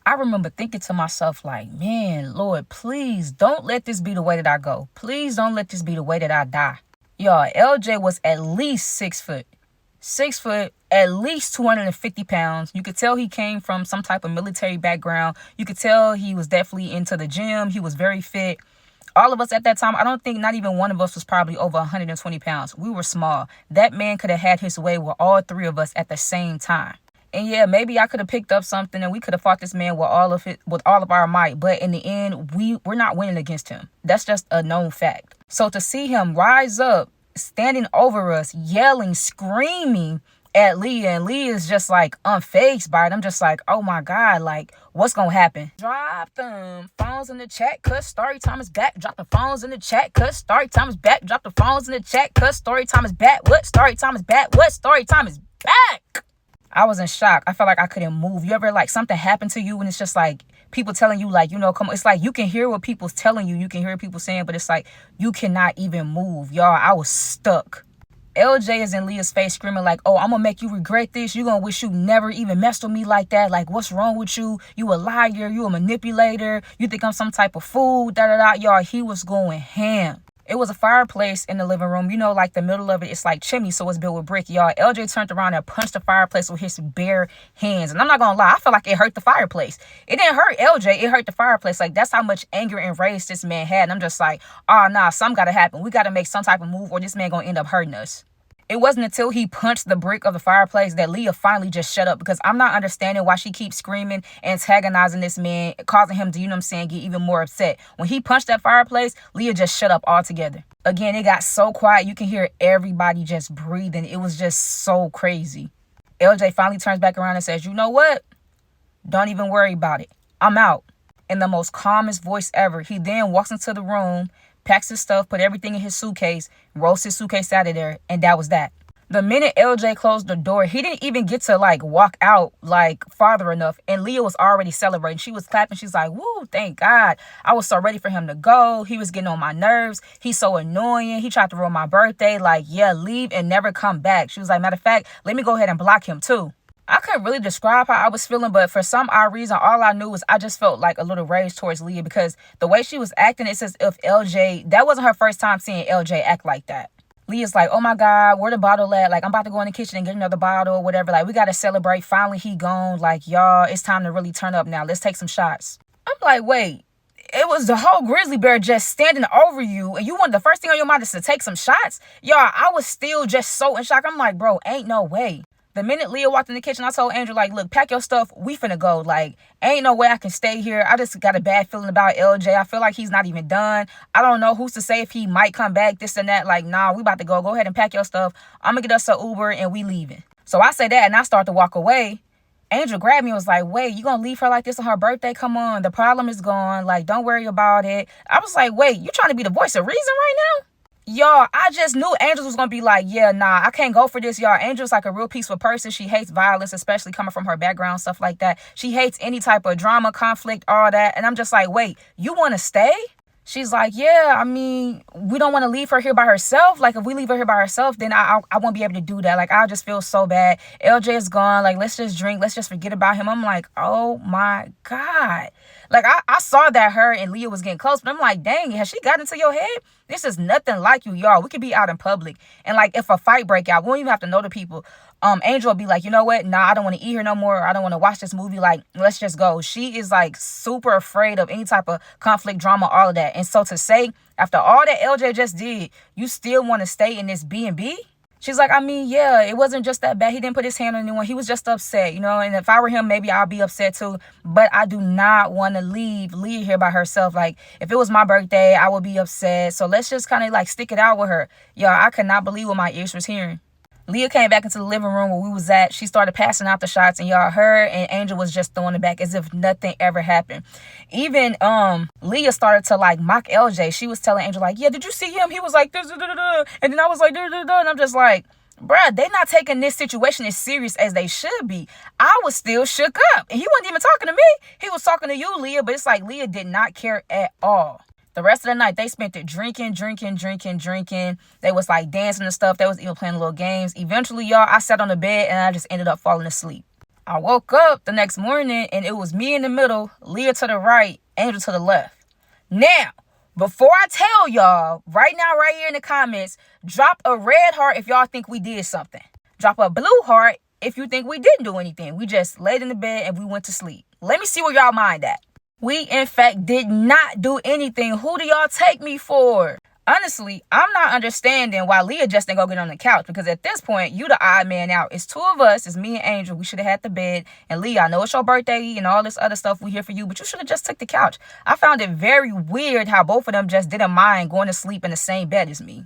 I remember thinking to myself, like, man, Lord, please don't let this be the way that I go. Please don't let this be the way that I die. Y'all, LJ was at least 6 foot. 6 foot, at least 250 pounds. You could tell he came from some type of military background. You could tell he was definitely into the gym. He was very fit. All of us at that time, I don't think not even one of us was probably over 120 pounds. We were small. That man could have had his way with all three of us at the same time. And yeah, maybe I could have picked up something and we could have fought this man with all of our might. But in the end, we're not winning against him. That's just a known fact. So to see him rise up, standing over us, yelling, screaming at Leah, and Leah is just like unfazed by it. I'm just like, oh my God, like what's gonna happen? Drop them phones in the chat, cause story time is back. Drop the phones in the chat, cause story time is back. Drop the phones in the chat, cause story time is back. What story time is back? What story time is back? I was in shock. I felt like I couldn't move. You ever like something happened to you and it's just like people telling you like, come on. It's like you can hear what people's telling you. You can hear people saying, but it's like you cannot even move. Y'all, I was stuck. LJ is in Leah's face screaming like, oh, I'm going to make you regret this. You're going to wish you never even messed with me like that. Like, what's wrong with you? You a liar. You a manipulator. You think I'm some type of fool. Da-da-da. Y'all, he was going ham. It was a fireplace in the living room. Like the middle of it, it's like chimney, so it's built with brick. Y'all, LJ turned around and punched the fireplace with his bare hands. And I'm not going to lie, I feel like it hurt the fireplace. It didn't hurt LJ, it hurt the fireplace. Like, that's how much anger and rage this man had. And I'm just like, oh, nah, something got to happen. We got to make some type of move or this man going to end up hurting us. It wasn't until he punched the brick of the fireplace that Leah finally just shut up, because I'm not understanding why she keeps screaming, antagonizing this man, causing him to, get even more upset. When he punched that fireplace, Leah just shut up altogether. Again, it got so quiet. You can hear everybody just breathing. It was just so crazy. LJ finally turns back around and says, you know what? Don't even worry about it. I'm out. In the most calmest voice ever. He then walks into the room, packs his stuff, put everything in his suitcase, rolls his suitcase out of there, and that was that. The minute LJ closed the door, he didn't even get to walk out farther enough, and Leah was already celebrating. She was clapping. She's like, woo, thank God. I was so ready for him to go. He was getting on my nerves. He's so annoying. He tried to ruin my birthday. Leave and never come back. She was like, matter of fact, let me go ahead and block him too. I couldn't really describe how I was feeling, but for some odd reason, all I knew was I just felt like a little rage towards Leah, because the way she was acting, it's as if that wasn't her first time seeing LJ act like that. Leah's like, oh my God, where the bottle at? I'm about to go in the kitchen and get another bottle or whatever. We got to celebrate. Finally, he gone. Y'all, it's time to really turn up now. Let's take some shots. I'm like, wait, it was the whole grizzly bear just standing over you, and you wanted the first thing on your mind is to take some shots? Y'all, I was still just so in shock. I'm like, bro, ain't no way. The minute Leah walked in the kitchen, I told Andrew, look, pack your stuff. We finna go. Ain't no way I can stay here. I just got a bad feeling about LJ. I feel like he's not even done. I don't know who's to say if he might come back, this and that. Nah, we about to go. Go ahead and pack your stuff. I'm gonna get us an Uber and we leaving. So I say that and I start to walk away. Angel grabbed me and was like, wait, you gonna leave her like this on her birthday? Come on, the problem is gone. Don't worry about it. I was like, wait, you trying to be the voice of reason right now? Y'all, I just knew Angel was going to be like, yeah, nah, I can't go for this, y'all. Angel's a real peaceful person. She hates violence, especially coming from her background, stuff like that. She hates any type of drama, conflict, all that. And I'm just like, wait, you want to stay? She's like, yeah, I mean, we don't want to leave her here by herself. If we leave her here by herself, then I won't be able to do that. I'll just feel so bad. LJ is gone. Let's just drink. Let's just forget about him. I'm like, oh my God. I saw that her and Leah was getting close, but I'm like, dang, has she gotten into your head? This is nothing like you, y'all. We could be out in public. And if a fight break out, we don't even have to know the people. Angel will be like, you know what? Nah, I don't want to eat here no more. I don't want to watch this movie. Let's just go. She is super afraid of any type of conflict, drama, all of that. And so to say, after all that LJ just did, you still want to stay in this B&B? She's like, I mean, yeah, it wasn't just that bad. He didn't put his hand on anyone. He was just upset, and if I were him, maybe I'll be upset too. But I do not want to leave Leah here by herself. If it was my birthday, I would be upset. So let's just kind of stick it out with her. Y'all, I could not believe what my ears was hearing. Leah came back into the living room where we was at. She started passing out the shots, and y'all, her and Angel was just throwing it back as if nothing ever happened. Even Leah started to mock LJ. She was telling Angel yeah, did you see him? He was like this, and then I was like and I'm just like, bruh, they not taking this situation as serious as they should be. I was still shook up, and he wasn't even talking to me. He was talking to you, Leah, but it's Leah did not care at all. The rest of the night, they spent it drinking. They was dancing and stuff. They was even playing little games. Eventually, y'all, I sat on the bed and I just ended up falling asleep. I woke up the next morning and it was me in the middle, Leah to the right, Angel to the left. Now, before I tell y'all, right now, right here in the comments, drop a red heart if y'all think we did something. Drop a blue heart if you think we didn't do anything. We just laid in the bed and we went to sleep. Let me see where y'all mind at. We, in fact, did not do anything. Who do y'all take me for? Honestly, I'm not understanding why Leah just didn't go get on the couch, because at this point, you the odd man out. It's two of us. It's me and Angel. We should have had the bed. And Leah, I know it's your birthday and all this other stuff we here for you, but you should have just took the couch. I found it very weird how both of them just didn't mind going to sleep in the same bed as me.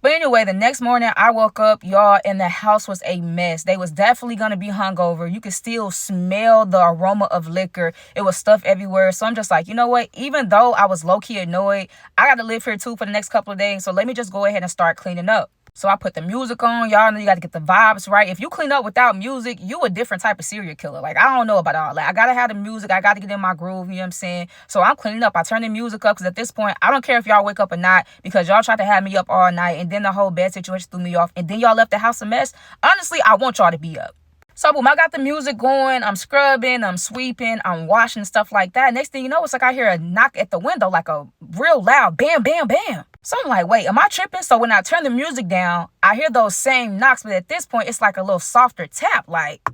But anyway, the next morning I woke up, y'all, and the house was a mess. They was definitely going to be hungover. You could still smell the aroma of liquor. It was stuff everywhere. So I'm just like, you know what? Even though I was low-key annoyed, I got to live here too for the next couple of days. So let me just go ahead and start cleaning up. So I put the music on. Y'all know you got to get the vibes right. If you clean up without music, you a different type of serial killer. Like, I don't know about all that. I got to have the music. I got to get in my groove. You know what I'm saying? So I'm cleaning up. I turn the music up because at this point, I don't care if y'all wake up or not, because y'all tried to have me up all night and then the whole bed situation threw me off and then y'all left the house a mess. Honestly, I want y'all to be up. So boom, I got the music going. I'm scrubbing, I'm sweeping, I'm washing, stuff like that. Next thing you know, it's like I hear a knock at the window, like a real loud bam, bam, bam. So I'm like, wait, am I tripping? So when I turn the music down, I hear those same knocks, but at this point, it's like a little softer tap. Like,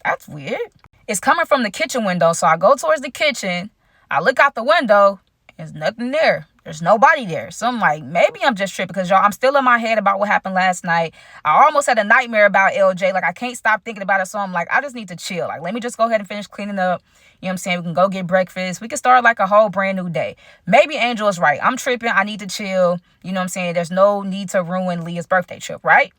that's weird. It's coming from the kitchen window. So I go towards the kitchen. I look out the window. There's nothing there. There's nobody there. So I'm like, maybe I'm just tripping, because y'all, I'm still in my head about what happened last night. I almost had a nightmare about LJ. Like, I can't stop thinking about it. So I'm like, I just need to chill. Like, let me just go ahead and finish cleaning up. You know what I'm saying? We can go get breakfast. We can start like a whole brand new day. Maybe Angel is right. I'm tripping. I need to chill. You know what I'm saying? There's no need to ruin Leah's birthday trip, right?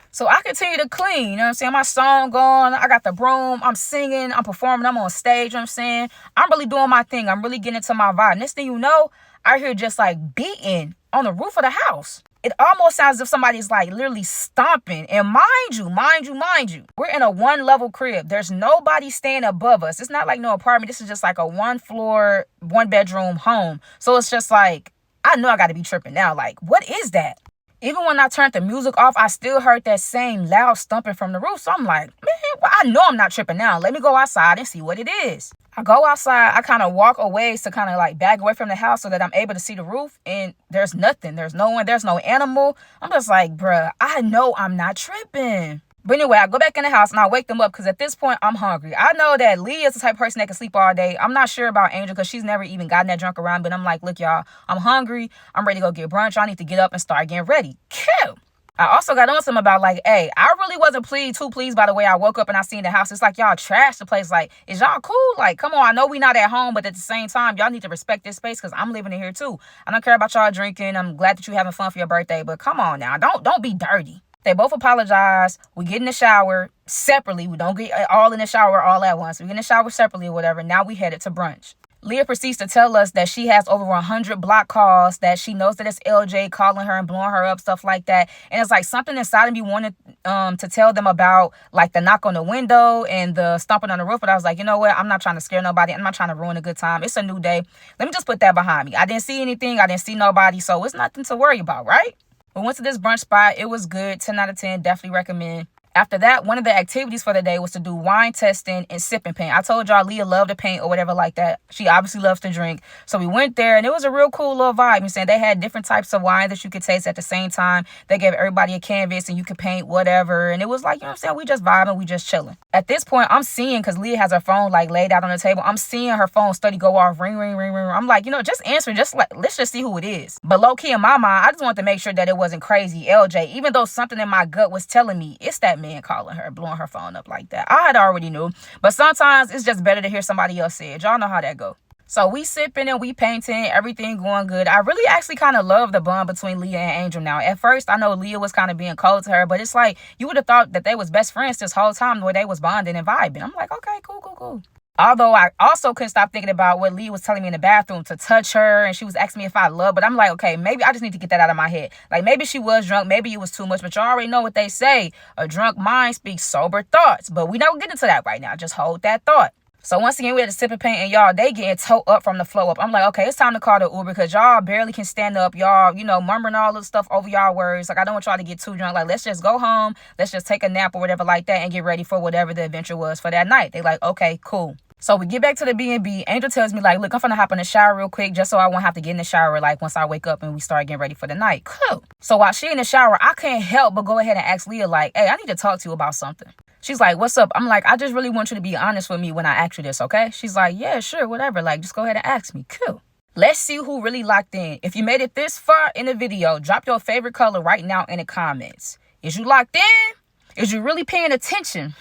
So I continue to clean, you know what I'm saying? My song going, I got the broom, I'm singing, I'm performing, I'm on stage, you know what I'm saying? I'm really doing my thing. I'm really getting into my vibe. Next thing you know, I hear just like beating on the roof of the house. It almost sounds as if somebody's like literally stomping. And mind you, we're in a 1-level crib. There's nobody staying above us. It's not like no apartment. This is just like a 1-floor, 1-bedroom home. So it's just like, I know I got to be tripping now. Like, what is that? Even when I turned the music off, I still heard that same loud stumping from the roof. So I'm like, man, well, I know I'm not tripping now. Let me go outside and see what it is. I go outside. I kind of walk away to kind of like back away from the house so that I'm able to see the roof. And there's nothing. There's no one. There's no animal. I'm just like, bruh, I know I'm not tripping. But anyway, I go back in the house and I wake them up because at this point, I'm hungry. I know that Leah is the type of person that can sleep all day. I'm not sure about Angel because she's never even gotten that drunk around. But I'm like, look, y'all, I'm hungry. I'm ready to go get brunch. I need to get up and start getting ready. Kill. I also got on something about like, hey, I really wasn't too pleased by the way I woke up and I seen the house. It's like y'all trash the place. Like, is y'all cool? Like, come on. I know we not at home, but at the same time, y'all need to respect this space because I'm living in here too. I don't care about y'all drinking. I'm glad that you having fun for your birthday, but come on now. Don't be dirty. They both apologize. We get in the shower separately. We don't get all in the shower all at once. We get in the shower separately or whatever. Now we headed to brunch. Leah proceeds to tell us that she has over 100 block calls, that she knows that it's LJ calling her and blowing her up, stuff like that. And it's like something inside of me wanted to tell them about like the knock on the window and the stomping on the roof. But I was like, you know what? I'm not trying to scare nobody. I'm not trying to ruin a good time. It's a new day. Let me just put that behind me. I didn't see anything. I didn't see nobody. So it's nothing to worry about, right? We went to this brunch spot. It was good. 10 out of 10. Definitely recommend. After that, one of the activities for the day was to do wine testing and sip and paint. I told y'all Leah loved to paint or whatever like that. She obviously loves to drink. So we went there and it was a real cool little vibe. You're saying they had different types of wine that you could taste at the same time. They gave everybody a canvas and you could paint whatever. And it was like, you know what I'm saying? We just vibing. We just chilling. At this point, I'm seeing, because Leah has her phone like laid out on the table. I'm seeing her phone study go off. Ring, ring, ring, ring. I'm like, you know, just answer. Just like, let's just see who it is. But low key in my mind, I just wanted to make sure that it wasn't crazy LJ. Even though something in my gut was telling me it's that man calling her, blowing her phone up like that. I had already knew, but sometimes it's just better to hear somebody else say it. Y'all know how that go. So we sipping and we painting, everything going good. I really actually kind of love the bond between Leah and Angel now. At first, I know Leah was kind of being cold to her, but it's like you would have thought that they was best friends this whole time where they was bonding and vibing. I'm like, okay, cool. Although I also couldn't stop thinking about what Leah was telling me in the bathroom to touch her. And she was asking me if I love, but I'm like, okay, maybe I just need to get that out of my head. Like maybe she was drunk. Maybe it was too much, but you already know what they say. A drunk mind speaks sober thoughts, but we don't get into that right now. Just hold that thought. So once again, we had to sip and paint, and y'all, they getting towed up from the floor up. I'm like, okay, it's time to call the Uber because y'all barely can stand up. Y'all, murmuring all this stuff over y'all words. Like, I don't want y'all to get too drunk. Like, let's just go home. Let's just take a nap or whatever like that and get ready for whatever the adventure was for that night. They like, okay, cool. So we get back to the B&B. Angel tells me, like, look, I'm finna hop in the shower real quick just so I won't have to get in the shower, like, once I wake up and we start getting ready for the night. Cool. So while she in the shower, I can't help but go ahead and ask Leah, like, hey, I need to talk to you about something. She's like, what's up? I'm like, I just really want you to be honest with me when I ask you this, okay? She's like, yeah, sure, whatever. Like, just go ahead and ask me. Cool. Let's see who really locked in. If you made it this far in the video, drop your favorite color right now in the comments. Is you locked in? Is you really paying attention?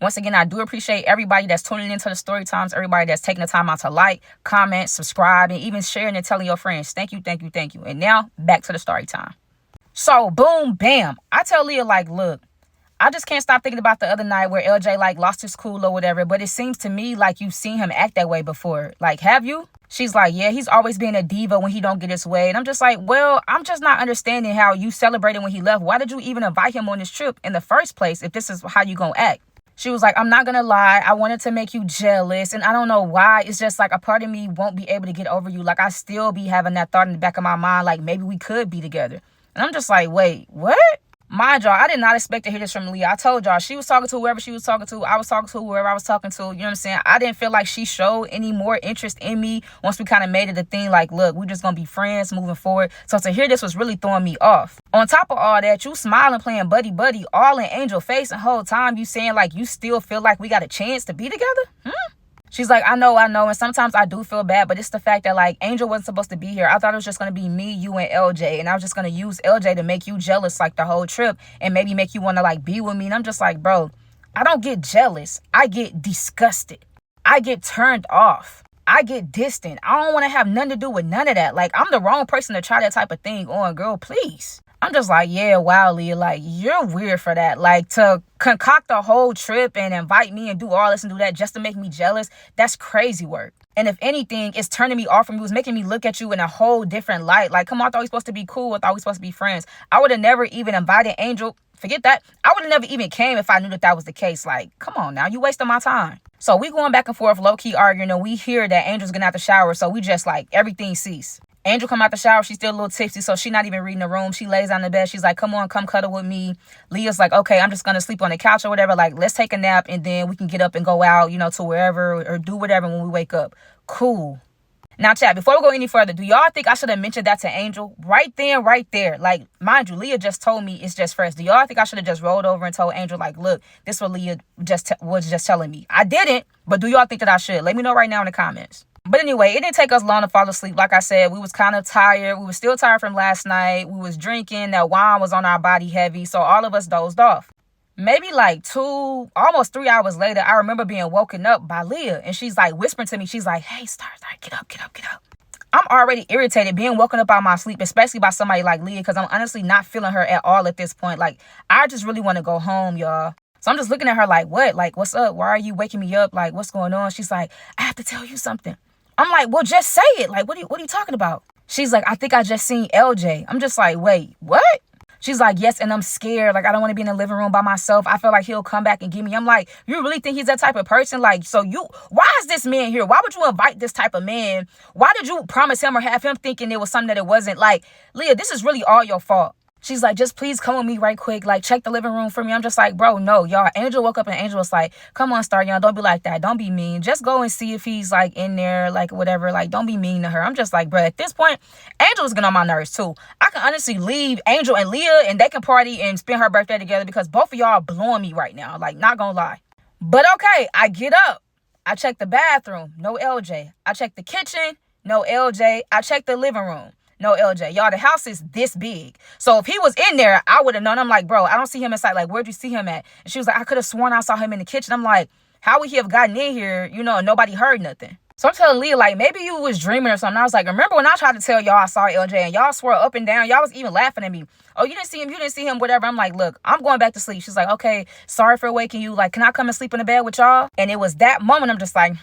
Once again, I do appreciate everybody that's tuning into the story times, everybody that's taking the time out to like, comment, subscribe, and even sharing and telling your friends. Thank you, thank you, thank you. And now, back to the story time. So, boom, bam. I tell Leah, like, look, I just can't stop thinking about the other night where LJ, like, lost his cool or whatever. But it seems to me like you've seen him act that way before. Like, have you? She's like, yeah, he's always been a diva when he don't get his way. And I'm just like, well, I'm just not understanding how you celebrated when he left. Why did you even invite him on this trip in the first place if this is how you gonna act? She was like, I'm not gonna lie. I wanted to make you jealous. And I don't know why. It's just like a part of me won't be able to get over you. Like, I still be having that thought in the back of my mind, like, maybe we could be together. And I'm just like, wait, what? Mind y'all, I did not expect to hear this from Leah. I told y'all, she was talking to whoever she was talking to. I was talking to whoever I was talking to. You know what I'm saying? I didn't feel like she showed any more interest in me once we kind of made it a thing. Like, look, we're just going to be friends moving forward. So to hear this was really throwing me off. On top of all that, you smiling, playing buddy, all in Angel face, and whole time you saying, like, you still feel like we got a chance to be together? She's like, I know. And sometimes I do feel bad, but it's the fact that, like, Angel wasn't supposed to be here. I thought it was just going to be me, you, and LJ. And I was just going to use LJ to make you jealous, like, the whole trip and maybe make you want to, like, be with me. And I'm just like, bro, I don't get jealous. I get disgusted. I get turned off. I get distant. I don't want to have nothing to do with none of that. Like, I'm the wrong person to try that type of thing on, girl, please. I'm just like, yeah, wow, Leah, like, you're weird for that. Like, to concoct a whole trip and invite me and do all this and do that just to make me jealous, that's crazy work. And if anything, it's turning me off from you. It's making me look at you in a whole different light. Like, come on, I thought we were supposed to be cool. I thought we were supposed to be friends. I would have never even invited Angel. Forget that. I would have never even came if I knew that was the case. Like, come on now, you wasting my time. So we going back and forth, low-key arguing, and we hear that Angel's getting out the shower. So we just, like, everything ceased. Angel come out the shower. She's still a little tipsy, so she's not even reading the room. She lays on the bed. She's like, come on, come cuddle with me. Leah's like, okay, I'm just going to sleep on the couch or whatever. Like, let's take a nap, and then we can get up and go out, to wherever or do whatever when we wake up. Cool. Now, chat, before we go any further, do y'all think I should have mentioned that to Angel? Right then, right there. Like, mind you, Leah just told me it's just fresh. Do y'all think I should have just rolled over and told Angel, like, look, this is what Leah was just telling me? I didn't, but do y'all think that I should? Let me know right now in the comments. But anyway, it didn't take us long to fall asleep. Like I said, we was kind of tired. We were still tired from last night. We was drinking. That wine was on our body heavy. So all of us dozed off. Maybe like 2, almost 3 hours later, I remember being woken up by Leah. And she's like whispering to me. She's like, hey, Star, get up. I'm already irritated being woken up out of my sleep, especially by somebody like Leah, because I'm honestly not feeling her at all at this point. Like, I just really want to go home, y'all. So I'm just looking at her like, what? Like, what's up? Why are you waking me up? Like, what's going on? She's like, I have to tell you something. I'm like, well, just say it. Like, what are you talking about? She's like, I think I just seen LJ. I'm just like, wait, what? She's like, yes, and I'm scared. Like, I don't want to be in the living room by myself. I feel like he'll come back and get me. I'm like, you really think he's that type of person? Like, why is this man here? Why would you invite this type of man? Why did you promise him or have him thinking it was something that it wasn't? Like, Leah, this is really all your fault. She's like, just please come with me right quick. Like, check the living room for me. I'm just like, bro, no, y'all. Angel woke up and Angel was like, come on, Star, y'all. Don't be like that. Don't be mean. Just go and see if he's like in there, like whatever. Like, don't be mean to her. I'm just like, bro, at this point, Angel is getting on my nerves too. I can honestly leave Angel and Leah and they can party and spend her birthday together because both of y'all are blowing me right now. Like, not gonna lie. But okay, I get up. I check the bathroom. No LJ. I check the kitchen. No LJ. I check the living room. No LJ. Y'all, the house is this big. So if he was in there, I would have known. I'm like, bro, I don't see him inside. Like, where'd you see him at? And she was like, I could have sworn I saw him in the kitchen. I'm like, how would he have gotten in here, and nobody heard nothing? So I'm telling Leah, like, maybe you was dreaming or something. I was like, remember when I tried to tell y'all I saw LJ and y'all swore up and down? Y'all was even laughing at me. Oh, you didn't see him, whatever. I'm like, look, I'm going back to sleep. She's like, okay, sorry for waking you. Like, can I come and sleep in the bed with y'all? And it was that moment I'm just like,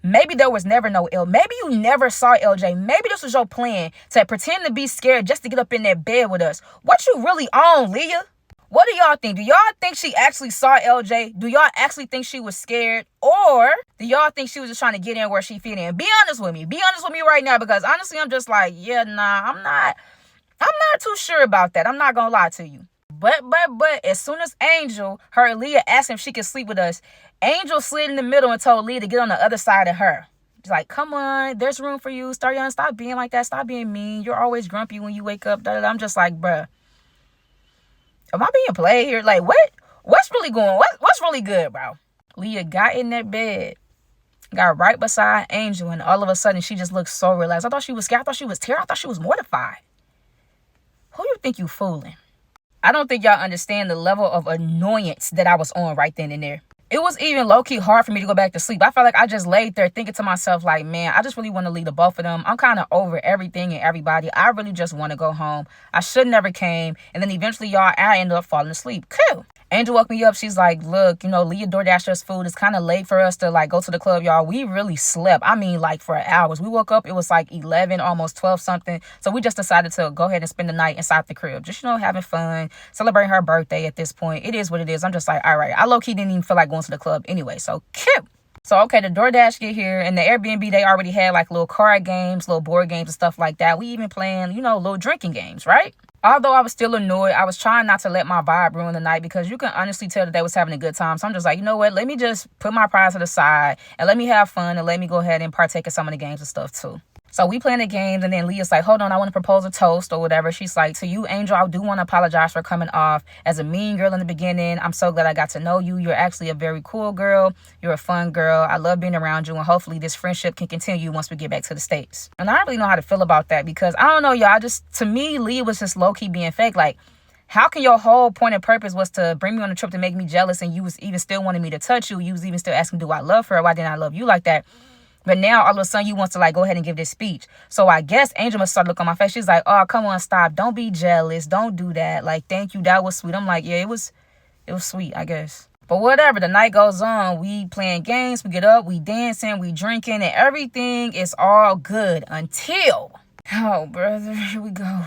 maybe there was never no L. Maybe you never saw LJ. Maybe this was your plan to pretend to be scared just to get up in that bed with us. What you really on, Leah? What do y'all think? Do y'all think she actually saw LJ? Do y'all actually think she was scared? Or do y'all think she was just trying to get in where she fit in? Be honest with me. Be honest with me right now, because honestly, I'm just like, yeah, nah, I'm not too sure about that. I'm not gonna lie to you. But as soon as Angel heard Leah ask him if she could sleep with us, Angel slid in the middle and told Leah to get on the other side of her. She's like, come on, there's room for you. Stop being like that. Stop being mean. You're always grumpy when you wake up. I'm just like, bruh, am I being played here? Like, what's really going, what's really good, bro? Leah got in that bed, got right beside Angel, and all of a sudden she just looked so relaxed. I thought she was scared. I thought she was terrified. I thought she was mortified. Who you think you fooling? I don't think y'all understand the level of annoyance that I was on right then and there. It was even low-key hard for me to go back to sleep. I felt like I just laid there thinking to myself, like, man, I just really want to leave the both of them. I'm kind of over everything and everybody. I really just want to go home. I should never came. And then eventually, I ended up falling asleep. Cool. Angel woke me up. She's like, look, Leah DoorDashed us food. It's kind of late for us to, like, go to the club, y'all. We really slept. I mean, like, for hours. We woke up. It was, like, 11, almost 12 something. So we just decided to go ahead and spend the night inside the crib. Just, having fun, celebrating her birthday at this point. It is what it is. I'm just like, all right. I low-key didn't even feel like going to the club anyway. So, cute. So, okay, the DoorDash get here, and the Airbnb, they already had, like, little card games, little board games and stuff like that. We even playing, little drinking games, right? Although I was still annoyed, I was trying not to let my vibe ruin the night, because you can honestly tell that they was having a good time. So I'm just like, you know what? Let me just put my pride to the side and let me have fun and let me go ahead and partake in some of the games and stuff too. So we playing the games, and then Leah's like, hold on, I want to propose a toast or whatever. She's like, to you, Angel, I do want to apologize for coming off as a mean girl in the beginning. I'm so glad I got to know you. You're actually a very cool girl. You're a fun girl. I love being around you, and hopefully this friendship can continue once we get back to the States. And I don't really know how to feel about that, because I don't know, y'all. To me, Leah was just low-key being fake. Like, how can your whole point and purpose was to bring me on a trip to make me jealous, and you was even still wanting me to touch you? You was even still asking, do I love her? Why didn't I love you like that? But now, all of a sudden, you want to, like, go ahead and give this speech. So I guess Angel must start looking on my face. She's like, oh, come on, stop. Don't be jealous. Don't do that. Like, thank you. That was sweet. I'm like, yeah, it was sweet, I guess. But whatever. The night goes on. We playing games. We get up. We dancing. We drinking. And everything is all good until... Oh, brother. Here we go.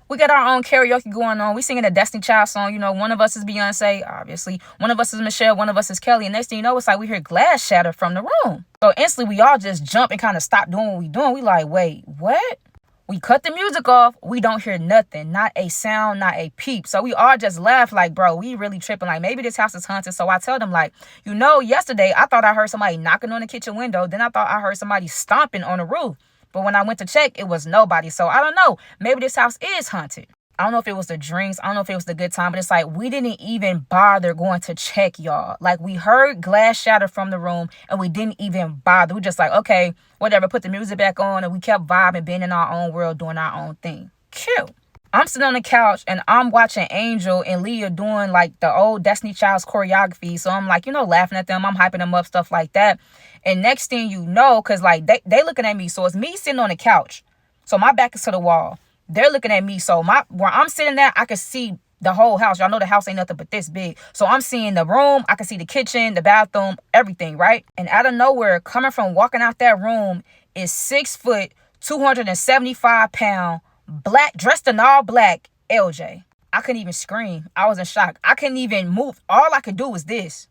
We got our own karaoke going on. We singing a Destiny Child song. One of us is Beyonce, obviously. One of us is Michelle. One of us is Kelly. And next thing you know, it's like we hear glass shatter from the room. So instantly, we all just jump and kind of stop doing what we doing. We like, wait, what? We cut the music off. We don't hear nothing. Not a sound, not a peep. So we all just laugh like, bro, we really tripping. Like, maybe this house is haunted. So I tell them, like, yesterday, I thought I heard somebody knocking on the kitchen window. Then I thought I heard somebody stomping on the roof. But when I went to check, it was nobody. So I don't know. Maybe this house is haunted. I don't know if it was the drinks. I don't know if it was the good time. But it's like, we didn't even bother going to check, y'all. Like, we heard glass shatter from the room, and we didn't even bother. We just like, okay, whatever. Put the music back on, and we kept vibing, being in our own world, doing our own thing. Cute. I'm sitting on the couch, and I'm watching Angel and Leah doing, like, the old Destiny Child's choreography. So I'm, like, laughing at them. I'm hyping them up, stuff like that. And next thing you know, because, like, they looking at me. So it's me sitting on the couch. So my back is to the wall. They're looking at me. So where I'm sitting at, I can see the whole house. Y'all know the house ain't nothing but this big. So I'm seeing the room. I can see the kitchen, the bathroom, everything, right? And out of nowhere, coming from walking out that room is 6 foot, 275 pound, black, dressed in all black, LJ. I couldn't even scream. I was in shock. I couldn't even move. All I could do was this.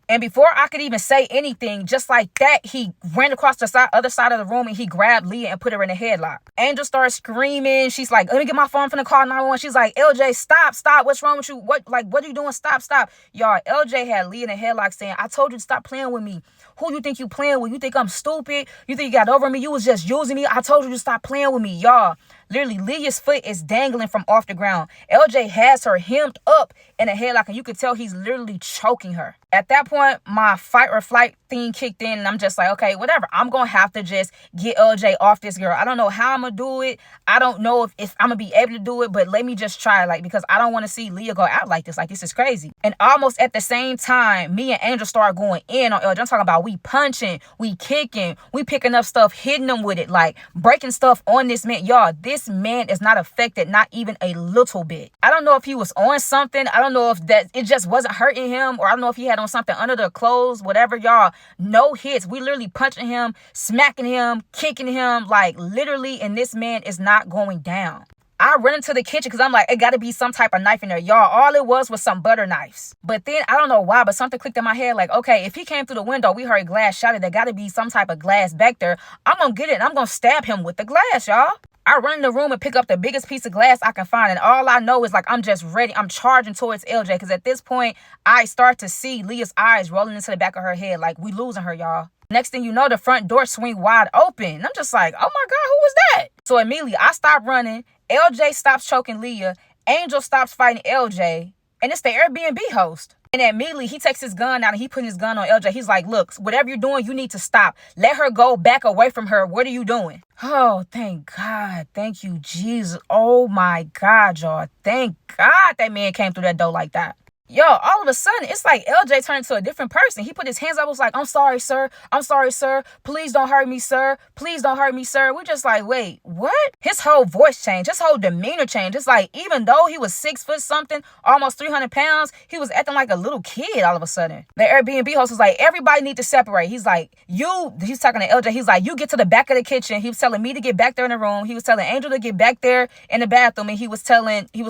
And before I could even say anything, just like that, he ran across the other side of the room, and he grabbed Leah and put her in a headlock. Angel started screaming. She's like, let me get my phone from the call 911. She's like, LJ, stop. What's wrong with you? What are you doing? Stop. Y'all, LJ had Leah in a headlock saying, I told you to stop playing with me. Who you think you playing with? You think I'm stupid? You think you got over me? You was just using me? I told you to stop playing with me. Y'all, literally, Leah's foot is dangling from off the ground. LJ has her hemmed up in a headlock, and you could tell he's literally choking her. At that point, my fight or flight thing kicked in, and I'm just like, okay, whatever. I'm going to have to just get LJ off this girl. I don't know how I'm going to do it. I don't know if I'm going to be able to do it, but let me just try, like, because I don't want to see Leah go out like this. Like, this is crazy. And almost at the same time, me and Angel started going in on LJ. I'm talking about we punching, we kicking, we picking up stuff, hitting them with it, like breaking stuff on this man. Y'all, this man is not affected, not even a little bit. I don't know if he was on something. I don't know if that it just wasn't hurting him, or I don't know if he had on something under the clothes, whatever. Y'all, no hits. We literally punching him, smacking him, kicking him, like literally, and this man is not going down. I run into the kitchen because I'm like, it got to be some type of knife in there. Y'all, all it was some butter knives. But then, I don't know why, but something clicked in my head like, okay, if he came through the window, we heard glass shattered. There got to be some type of glass back there. I'm going to get it and I'm going to stab him with the glass, y'all. I run in the room and pick up the biggest piece of glass I can find. And all I know is like, I'm just ready. I'm charging towards LJ. Because at this point, I start to see Leah's eyes rolling into the back of her head. Like, we losing her, y'all. Next thing you know, the front door swing wide open. I'm just like, oh my God, who was that? So immediately I stop running. LJ stops choking Leah. Angel stops fighting LJ. And it's the Airbnb host. And immediately he takes his gun out and he put his gun on LJ. He's like, look, whatever you're doing, you need to stop. Let her go, back away from her. What are you doing? Oh, thank God. Thank you, Jesus. Oh my God, y'all. Thank God that man came through that door like that. Yo, all of a sudden, it's like LJ turned into a different person. He put his hands up, was like, I'm sorry, sir. I'm sorry, sir. Please don't hurt me, sir. Please don't hurt me, sir. We're just like, wait, what? His whole voice changed. His whole demeanor changed. It's like, even though he was 6 foot something, almost 300 pounds, he was acting like a little kid all of a sudden. The Airbnb host was like, everybody need to separate. He's like, he's talking to LJ. He's like, you get to the back of the kitchen. He was telling me to get back there in the room. He was telling Angel to get back there in the bathroom. And he was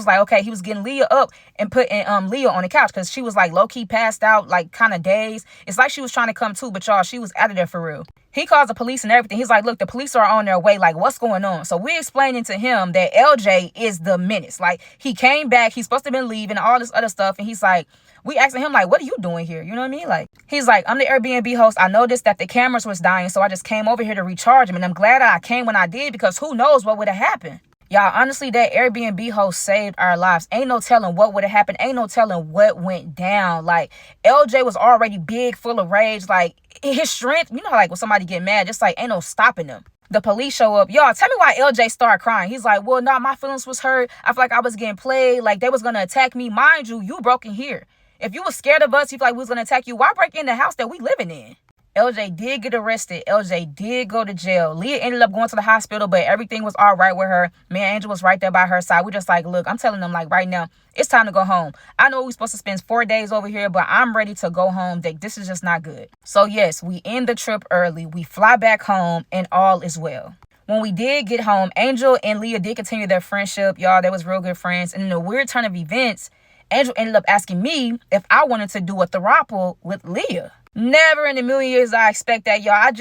like, okay, he was getting Leah up and putting Leah on the couch because she was like low-key passed out, like kind of dazed. It's like she was trying to come to, but y'all, she was out of there for real. He calls the police and everything. He's like, look, the police are on their way. Like, what's going on? So we explaining to him that LJ is the menace. Like, he came back. He's supposed to have been leaving, all this other stuff. And he's like, we asking him, like, what are you doing here? You know what I mean? Like, he's like, I'm the Airbnb host. I noticed that the cameras was dying, so I just came over here to recharge them. And I'm glad that I came when I did because who knows what would have happened. Y'all, honestly, that Airbnb host saved our lives. Ain't no telling what would have happened. Ain't no telling what went down. Like, LJ was already big, full of rage. Like, his strength, you know, like when somebody get mad, just like ain't no stopping them. The police show up. Y'all, tell me why LJ started crying. He's like, well, nah, my feelings was hurt. I feel like I was getting played. Like, they was going to attack me. Mind you, you broke in here. If you was scared of us, you feel like we was going to attack you, why break in the house that we living in? LJ did get arrested. LJ did go to jail. Leah ended up going to the hospital, but everything was all right with her. Me and Angel was right there by her side. We just like, look, I'm telling them like right now, it's time to go home. I know we're supposed to spend 4 days over here, but I'm ready to go home. This is just not good. So yes, we end the trip early. We fly back home and all is well. When we did get home, Angel and Leah did continue their friendship. Y'all, they was real good friends. And in a weird turn of events, Angel ended up asking me if I wanted to do a throuple with Leah. Never in a million years I expect that, y'all.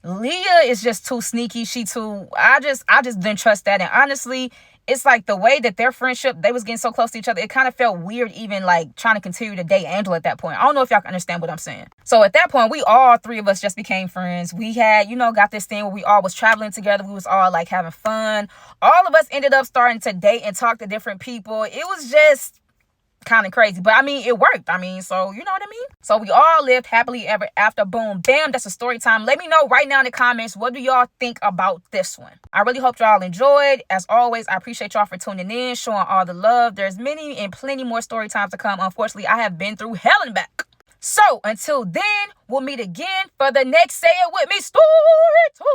Leah is just too sneaky. I just didn't trust that. And honestly, it's like the way that their friendship, they was getting so close to each other, it kind of felt weird even like trying to continue to date Angela at that point. I don't know if y'all can understand what I'm saying. So at that point, we all three of us just became friends. We had, got this thing where we all was traveling together. We was all like having fun. All of us ended up starting to date and talk to different people. It was just kind of crazy, but I mean, it worked. So you know what I mean? So we all lived happily ever after. Boom, bam, that's a story time. Let me know right now in the comments, what do y'all think about this one? I really hope y'all enjoyed. As always, I appreciate y'all for tuning in, showing all the love. There's many and plenty more story times to come. Unfortunately, I have been through hell and back. So until then, we'll meet again for the next Say It With Me story time.